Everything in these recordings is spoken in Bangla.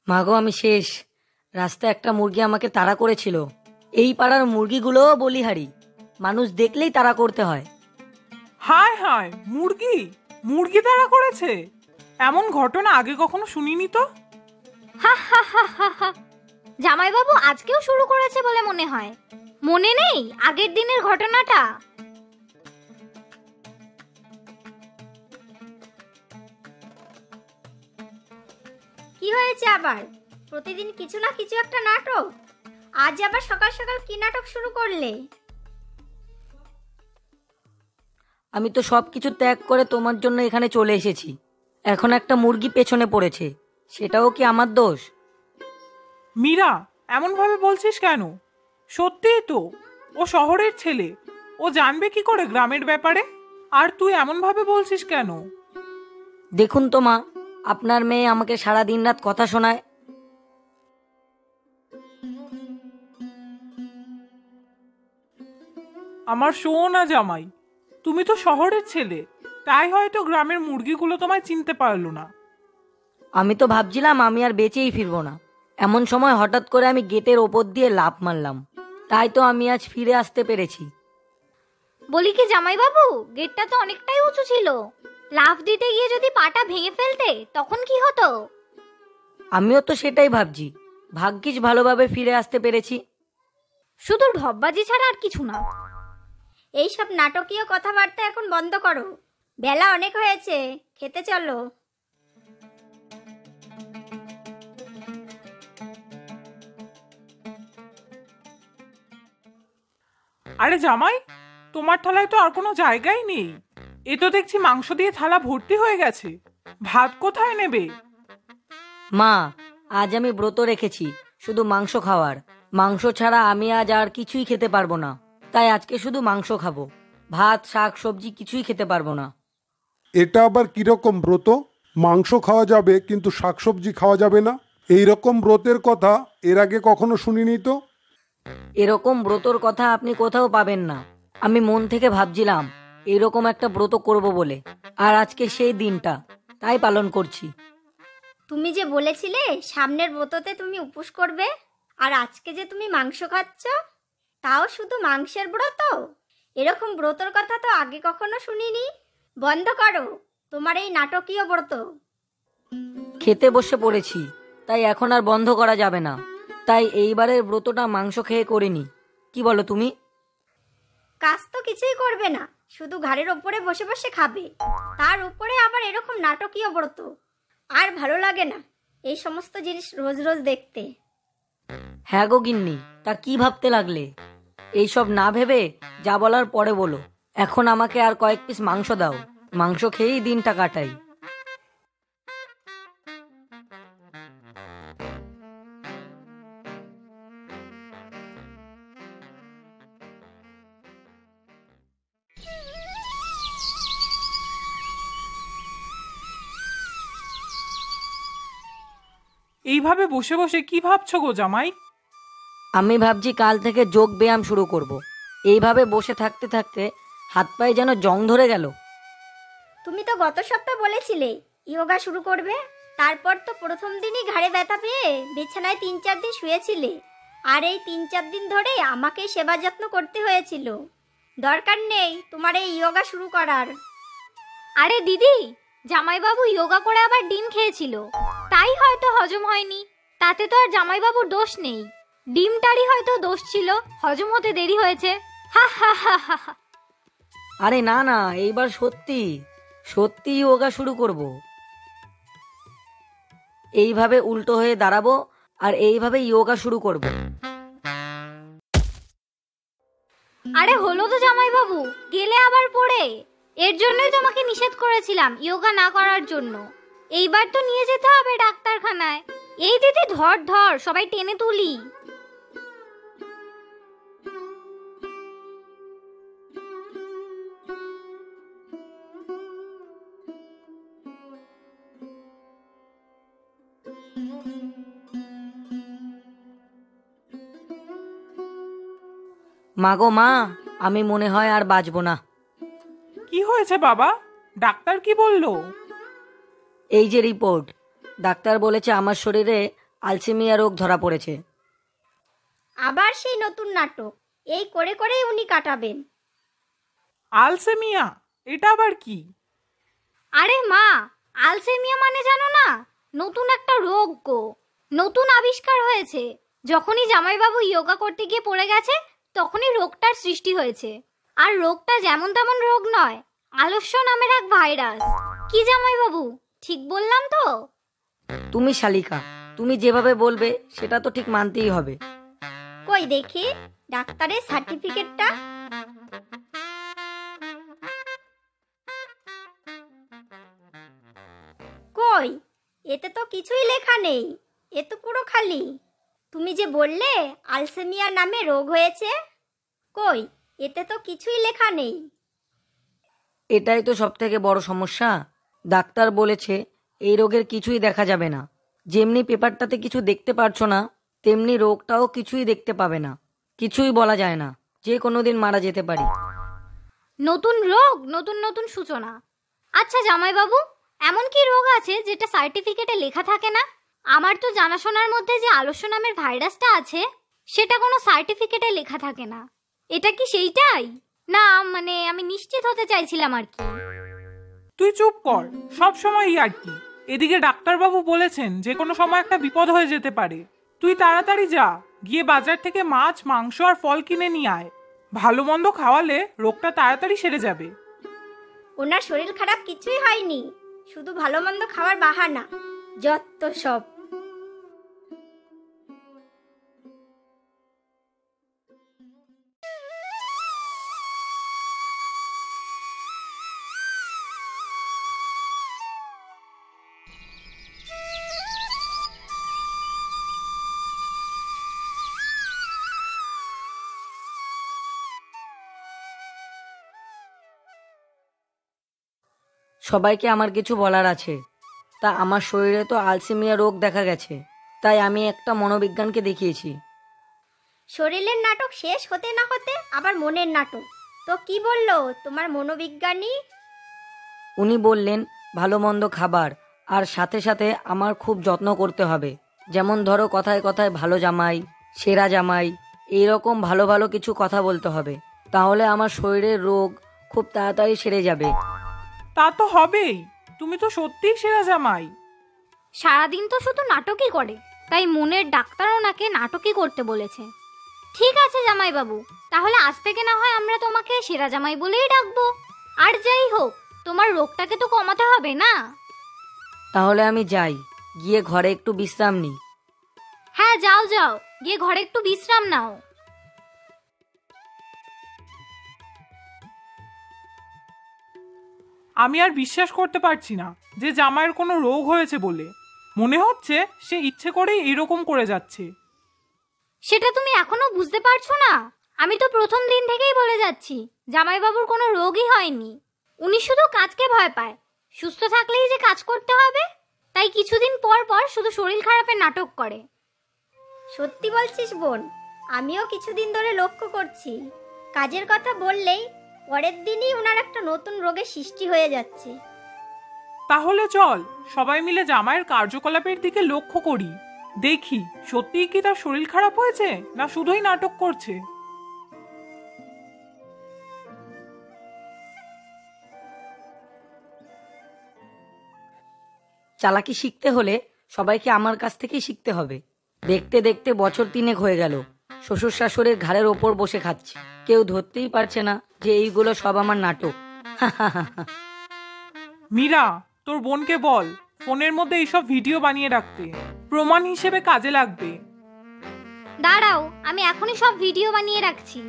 মাগো আমি শেষ। রাস্তায় একটা মুরগি আমাকে তাড়া করেছিল। এই পাড়ার মুরগিগুলোও বলিহারি, মানুষ দেখলেই তাড়া করতে হয়। হায় হায়, মুরগি মুরগি তাড়া করেছে? এমন ঘটনা আগে কখনো শুনিনি তো। হা হা হা হা হা। জামাইবাবু আজকেও শুরু করেছে বলে মনে হয়। মনে নেই আগের দিনের ঘটনাটা? কি হয়েছে আবার? প্রতিদিন কিছু না কিছু একটা নাটক। আজ আবার সকাল সকাল কি নাটক শুরু করলে? আমি তো সবকিছু ত্যাগ করে তোমার জন্য এখানে চলে এসেছি। এখন একটা মুরগি পেছনে পড়েছে, সেটাও কি আমার দোষ? মীরা, এমন ভাবে বলছিস কেন? সত্যিই তো ও শহরের ছেলে, ও জানবে কি করে গ্রামের ব্যাপারে? আর তুই এমন ভাবে বলছিস কেন? দেখুন তো মা, আপনার মেয়ে আমাকে সারা দিন রাত কথা শোনায়। আমার সোনা জামাই, তুমি তো শহরের ছেলে, তাই হয়তো গ্রামের মুরগিগুলো তোমায় চিনতে পারলো না। আমি তো ভাবছিলাম আমি আর বেঁচেই ফিরবো না। এমন সময় হঠাৎ করে আমি গেটের ওপর দিয়ে লাফ মারলাম, তাই তো আমি আজ ফিরে আসতে পেরেছি। বলি কি জামাইবাবু, গেটটা তো অনেকটাই উঁচু ছিল। লাফ দিতে গিয়ে যদি পাটা ভেঙে ফেলতে তখন কি হতো? আমিও তো সেটাই ভাবছি। ভাগ্যিস ভালোভাবে ফিরে আসতে পেরেছি। শুধু ঢপবাজি ছাড়া আর কিছু না। এইসব নাটকীয় কথাবার্তা এখন বন্ধ করো। বেলা অনেক হয়েছে, খেতে চলো। আরে জামাই, তোমার থালায় তো আর কোনো জায়গাই নেই। এ তো দেখছি মাংস দিয়ে থালা ভর্তি হয়ে গেছে। ভাত কোথায় নেবে? মা, আজ আমি ব্রত রেখেছি শুধু মাংস খাওয়ার। মাংস ছাড়া আমি আজ আর কিছুই খেতে পারবো না, তাই আজকে শুধু মাংস খাবো। ভাত শাক সবজি কিছুই খেতে পারবো না। এটা আবার কিরকম ব্রত? মাংস খাওয়া যাবে কিন্তু শাকসবজি খাওয়া যাবে না? এই রকম ব্রতের কথা এর আগে কখনো শুনিনি তো। এরকম ব্রতর কথা আপনি কোথাও পাবেন না। আমি মন থেকে ভাবছিলাম এরকম একটা ব্রত করব বলে, আর আজকে সেই দিনটা, তাই পালন করছি। তুমি যে বলেছিলে সামনের ব্রততে তুমি উপোস করবে, আর আজকে যে তুমি মাংস খাচ্ছ, তাও শুধু মাংসের ব্রত? এরকম ব্রতর কথা তো আগে কখনো শুনিনি। বন্ধ করো তোমার এই নাটকীয় ব্রত। খেতে বসে পড়েছি, তাই এখন আর বন্ধ করা যাবে না। তাই এইবারের ব্রতটা মাংস খেয়ে করিনি। কি বলো তুমি? কাজ তো কিছুই করবে না, শুধু ঘাড়ের ওপরে বসে বসে খাবে, তার উপরে আবার এরকম নাটকীয় ব্রত। আর ভালো লাগে না এই সমস্ত জিনিস রোজ রোজ দেখতে। হ্যাঁ গো গিন্নি, তা কি ভাবতে লাগলে? এইসব না ভেবে যা বলার পরে বলো। এখন আমাকে আর কয়েক পিস মাংস দাও, মাংস খেয়েই দিনটা কাটাই। এইভাবে বসে বসে কি ভাবছো গো জামাই? আমি ভাবছি কাল থেকে যোগ ব্যায়াম শুরু করব। এইভাবে বসে থাকতে থাকতে হাত পায়ে যেন জং ধরে গেল। তুমি তো গত সপ্তাহ বলেছিলে যোগা শুরু করবে, তারপর তো প্রথম দিনই ঘাড়ে ব্যথা পেয়ে বিছানায় 3-4 দিন শুয়েছিলে। আর এই 3-4 দিন ধরে আমাকে সেবা যত্ন করতে হয়েছিল। দরকার নেই তোমার এই যোগা শুরু করার। আরে দিদি, জামাইবাবু যোগা করে আবার ডিম খেয়েছিল, তাই হয়তো হজম হয়নি। তাতে তো আর জামাইবাবুর দোষ নেই, ডিমটারই হয়তো দোষ ছিল, হজম হতে দেরি হয়েছে। হা হা হা হা হা। আরে না না, এইবার সত্যি সত্যি যোগা শুরু করব। এইভাবে উল্টো হয়ে দাঁড়াবো আর এইভাবে যোগা শুরু করব। আরে হলো তো জামাইবাবু, গেলে আবার পড়ে। এর জন্যই তোমাকে নিষেধ করেছিলাম যোগা না করার জন্য। এইবার তো নিয়ে যেতে হবে ডাক্তারখানায়। এই দিদি ধর ধর, সবাই টেনে তুলি। মাগো মা, আমি মনে হয় আর বাঁচবো না। কি হয়েছে বাবা? ডাক্তার কি বললো? এই যে রিপোর্ট, ডাক্তার বলেছে আমার শরীরে আলসেমিয়া রোগ ধরা পড়েছে। আবার সেই নতুন নাটক, এই করে করেই উনি কাটাবেন। আলসেমিয়া, এটা আবার কি? আরে মা, আলসেমিয়া মানে জানো না? নতুন একটা রোগ গো, নতুন আবিষ্কার হয়েছে। যখনই জামাইবাবু যোগা করতে গিয়ে পড়ে গেছে তখনই রোগটার সৃষ্টি হয়েছে। আর রোগটা যেমন তেমন রোগ নয়, আলস্য নামের এক ভাইরাস। কি জামাইবাবু, ঠিক বললাম তো? তুমি শালিকা, তুমি যেভাবে বলবে সেটা তো ঠিক মানতেই হবে। কই দেখি ডাক্তারের সার্টিফিকেটটা। কই, এতে তো কিছুই লেখা নেই, এ তো পুরো খালি। তুমি যে বললে আলসেমিয়া নামে রোগ হয়েছে, কই এতে তো কিছুই লেখা নেই। এটাই তো সব থেকে বড় সমস্যা। ডাক্তার বলেছে এই রোগের কিছুই দেখা যাবে না। যেমনি পেপারটাতে কিছু দেখতে পারছো না, তেমনি রোগটাও কিছুই দেখতে পাবে না। কিছুই বলা যায় না, যে কোনো দিন মারা যেতে পারি। নতুন রোগ, নতুন নতুন সূচনা। আচ্ছা জামাইবাবু, এমন কি রোগ আছে যেটা সার্টিফিকেটে লেখা থাকে না? আমার তো জানাশোনার মধ্যে যে আলস্য নামের ভাইরাসটা আছে সেটা কোনো সার্টিফিকেটে লেখা থাকে না। এটা কি সেইটাই? না মানে আমি নিশ্চিত হতে চাইছিলাম আর কি। তুই চুপ কর, সব সময় আর কি। এদিকে ডাক্তারবাবু বলেছেন যে কোনো সময় একটা বিপদ হয়ে যেতে পারে। তুই তাড়াতাড়ি যা, গিয়ে বাজার থেকে মাছ, মাংস আর ফল কিনে নিয়ে আয়। ভালো মন্দ খাওয়ালে রোগটা তাড়াতাড়ি সেরে যাবে। ওনার শরীর খারাপ কিছুই হয়নি, শুধু ভালো মন্দ খাওয়ার বাহানা, যত সব। সবাইকে আমার কিছু বলার আছে। তা আমার শরীরে তো আলসেমিয়া রোগ দেখা গেছে, তাই আমি একটা মনোবিজ্ঞানকে দেখিয়েছি। শরীরের নাটক শেষ হতে না হতে আবার মনের নাটক। তো কি বললো তোমার মনোবিজ্ঞানী? উনি বললেন ভালো মন্দ খাবার, আর সাথে সাথে আমার খুব যত্ন করতে হবে। যেমন ধরো কথায় কথায় ভালো জামাই, সেরা জামাই, এইরকম ভালো ভালো কিছু কথা বলতে হবে। তাহলে আমার শরীরের রোগ খুব তাড়াতাড়ি সেরে যাবে। তা তো হবেই, তুমি তো সত্যিই সেরা জামাই। সারাদিন তো শুধু নাটকই করে, তাই মনের ডাক্তার ওনাকে নাটকই করতে বলেছে। ঠিক আছে জামাইবাবু, তাহলে আজ থেকে না হয় আমরা তোমাকে সেরা জামাই বলেই ডাকবো। আর যাই হোক, তোমার রোগটাকে তো কমাতে হবে না? তাহলে আমি যাই, গিয়ে ঘরে একটু বিশ্রাম নিই। হ্যাঁ যাও যাও, গিয়ে ঘরে একটু বিশ্রাম নাও। আমি আর বিশ্বাস করতে পারছি না যে জামাইয়ের কোনো রোগ হয়েছে বলে। মনে হচ্ছে সে ইচ্ছে করেই এরকম করে যাচ্ছে। সেটা তুমি এখনো বুঝতে পারছো না? আমি তো প্রথম দিন থেকেই বলে যাচ্ছি জামাইবাবুর কোনো রোগই হয়নি। উনি শুধু কাজকে ভয় পায়। সুস্থ থাকলেই যে কাজ করতে হবে, তাই কিছুদিন পর পর শুধু শরীর খারাপের নাটক করে। সত্যি বলছিস বোন? আমিও কিছুদিন ধরে লক্ষ্য করছি, কাজের কথা বললেই পরের দিনই ওনার একটা নতুন রোগের সৃষ্টি হয়ে যাচ্ছে। তাহলে চল সবাই মিলে জামাইয়ের কার্যকলাপের দিকে লক্ষ্য করি, দেখি সত্যিই কি তার শরীর খারাপ হয়েছে না শুধুই নাটক করছে। চালাকি শিখতে হলে সবাইকে আমার কাছ থেকেই শিখতে হবে। দেখতে দেখতে বছর 3 হয়ে গেল, শ্বশুর শাশুড়ির ঘাড়ের ওপর বসে খাচ্ছি। কেউ ধরতেই পারছে না যে এইগুলো সব আমার নাটক। মীরা, তোর বোনকে বল ফোনের মধ্যে এইসব ভিডিও বানিয়ে রাখতে, প্রমাণ হিসেবে কাজে লাগবে। দাঁড়াও, আমি এখনই সব ভিডিও বানিয়ে রাখছি।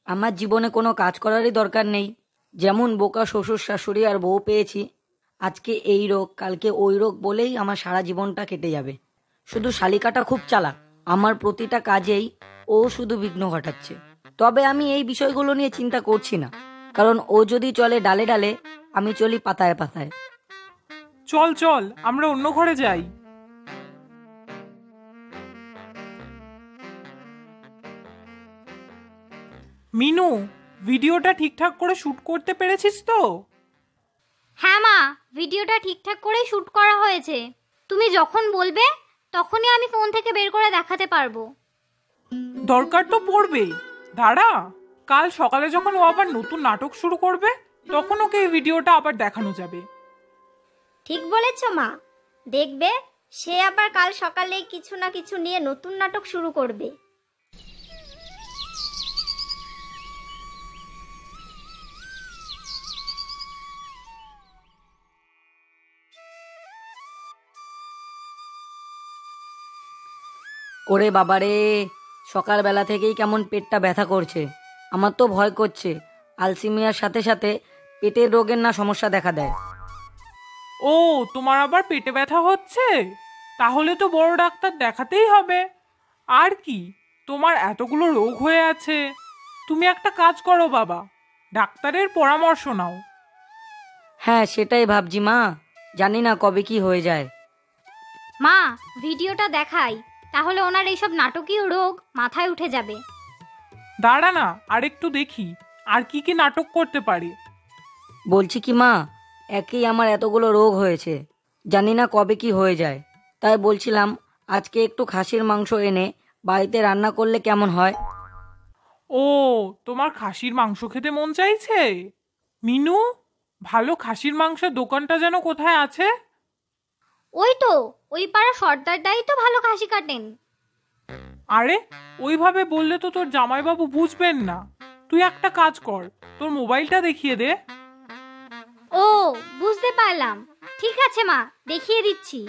আমার জীবনে কোনো কাজ করারই দরকার নেই। যেমন বোকা শ্বশুর শাশুড়ি আর বউ পেয়েছি, আজকে এই রোগ কালকে ওই রোগ বলেই আমার সারা জীবনটা কেটে যাবে। শুধু শালিকাটা খুব চালাক, আমার প্রতিটা কাজেই ও শুধু বিঘ্ন ঘটাচ্ছে। তবে আমি এই বিষয়গুলো নিয়ে চিন্তা করছি না, কারণ ও যদি চলে ডালে ডালে, আমি চলি পাতায় পাতায়। চল চল আমরা অন্য ঘরে যাই। মিনু, ভিডিওটা ঠিকঠাক করে শুট করতে পেরেছিস তো? হ্যাঁ মা, ভিডিওটা ঠিকঠাক করেই শ্যুট করা হয়েছে। তুমি যখন বলবে তখনই আমি ফোন থেকে বের করে দেখাতে পারবো। দরকার তো পড়বেই। দাঁড়া, কাল সকালে যখন ও আবার নতুন নাটক শুরু করবে তখন ওকে এই ভিডিওটা আবার দেখানো যাবে। ঠিক বলেছ মা, দেখবে সে আবার কাল সকালে কিছু না কিছু নিয়ে নতুন নাটক শুরু করবে। ওরে বাবারে, সকালবেলা থেকেই কেমন পেটটা ব্যথা করছে। আমার তো ভয় করছে আলসিমিয়ার সাথে সাথে পেটের রোগের না সমস্যা দেখা দেয়। ও, তোমার আবার পেটে ব্যথা হচ্ছে? তাহলে তো বড় ডাক্তার দেখাতেই হবে। আর কি, তোমার এতগুলো রোগ হয়ে আছে। তুমি একটা কাজ করো বাবা, ডাক্তারের পরামর্শ নাও। হ্যাঁ, সেটাই ভাবছি মা, জানি না কবে কি হয়ে যায়। মা, ভিডিওটা দেখাই, তাহলে ওনার এইসব নাটকীয় রোগ মাথায় উঠে যাবে। দাঁড়া না, আরেকটু দেখি আর কি কি নাটক করতে পারে। বলছি কি মা, একই আমার এতগুলো রোগ হয়েছে, জানি না কবে কি হয়ে যায়। তাই বলছিলাম আজকে একটু খাসির মাংস এনে বাড়িতে রান্না করলে কেমন হয়? ও, তোমার খাসির মাংস খেতে মন চাইছে? মিনু, ভালো খাসির মাংসের দোকানটা যেন কোথায় আছে? ওই তো, ওই পাড়া সর্দারদাই তো ভালো খাসি কাটেন। আরে, ওইভাবে বললে তো তোর জামাইবাবু বুঝবেন না। তুই একটা কাজ কর, তোর মোবাইলটা দেখিয়ে দে। ও, বুঝতে পারলাম। ঠিক আছে মা, দেখিয়ে দিচ্ছি।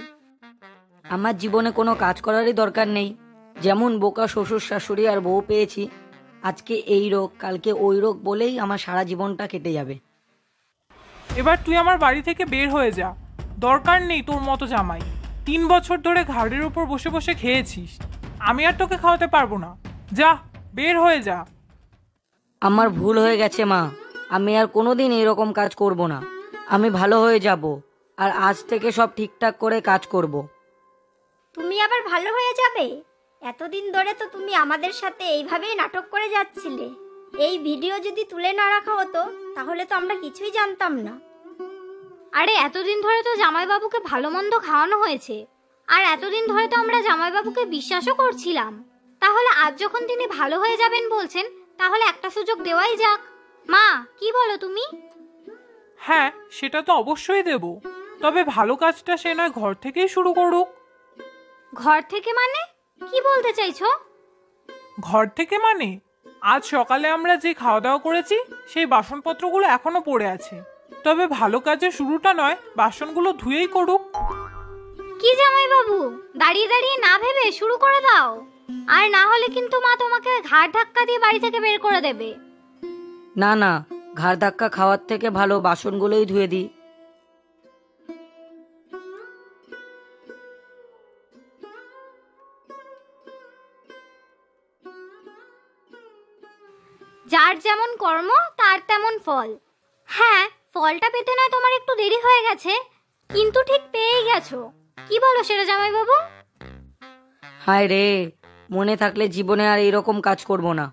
আমার জীবনে কোনো কাজ করারই দরকার নেই। যেমন বোকা শ্বশুর শাশুড়ি আর বউ পেয়েছি, আজকে এই রোগ কালকে ওই রোগ বলেই আমার সারা জীবনটা কেটে যাবে। এবার তুই আমার বাড়ি থেকে বের হয়ে যা। দরকার নেই তোর মতো জামাই। 3 বছর ধরে ঘাড়ের উপর বসে বসে খেয়েছিস, আমি আর তোকে খাওয়াতে পারবো না। যা, বের হয়ে যা। আমার ভুল হয়ে গেছে মা, আমি আর কোনোদিন এরকম কাজ করব না। আমি ভালো হয়ে যাব, আর আজ থেকে সব ঠিকঠাক করে কাজ করব। তুমি আবার ভালো হয়ে যাবে? এতদিন ধরে তো তুমি আমাদের সাথে এইভাবেই নাটক করে যাচ্ছিলে। এই ভিডিও যদি তুলে না রাখা হতো তাহলে তো আমরা কিছুই জানতাম না। আরে, এতদিন ধরে তো জামাইবাবুকে ভালো মন্দ খাওয়ানো হয়েছে, আর এতদিন ধরে তো আমরা জামাইবাবুকে বিশ্বাসও করছিলাম। তাহলে আজ যখন তিনি ভালো হয়ে যাবেন বলছেন, তাহলে একটা সুযোগ দেওয়াই যাক। মা, কি বলো তুমি? হ্যাঁ, সেটা তো অবশ্যই দেব, তবে ভালো কাজটা সে নয় ঘর থেকেই শুরু করুক। ঘর থেকে মানে কি বলতে চাইছো? ঘর থেকে মানে আজ সকালে আমরা যে খাওয়া দাওয়া করেছি সেই বাসনপত্রগুলো এখনো পড়ে আছে। তবে ভালো কাজের শুরুটা নয়, বাসনগুলো ধুয়েই করুক। কি জামাইবাবু, দাঁড়িয়ে দাঁড়িয়ে না ভেবে শুরু করে দাও, আর না হলে কিন্তু মা তোমাকে ঘাড় ধাক্কা দিয়ে বাড়ি থেকে বের করে দেবে। না না, ঘাড় ধাক্কা খাওয়ার থেকে ভালো বাসনগুলোই ধুয়ে দিই। যার যেমন কর্ম তার তেমন ফল। হ্যাঁ, ফলটা পেতে নয় তোমার একটু দেরি হয়ে গেছে, কিন্তু ঠিক পেয়েই গেছো। কি বলো সেটা জামাইবাবু? হায় রে, মনে থাকলে জীবনে আর এরকম কাজ করব না।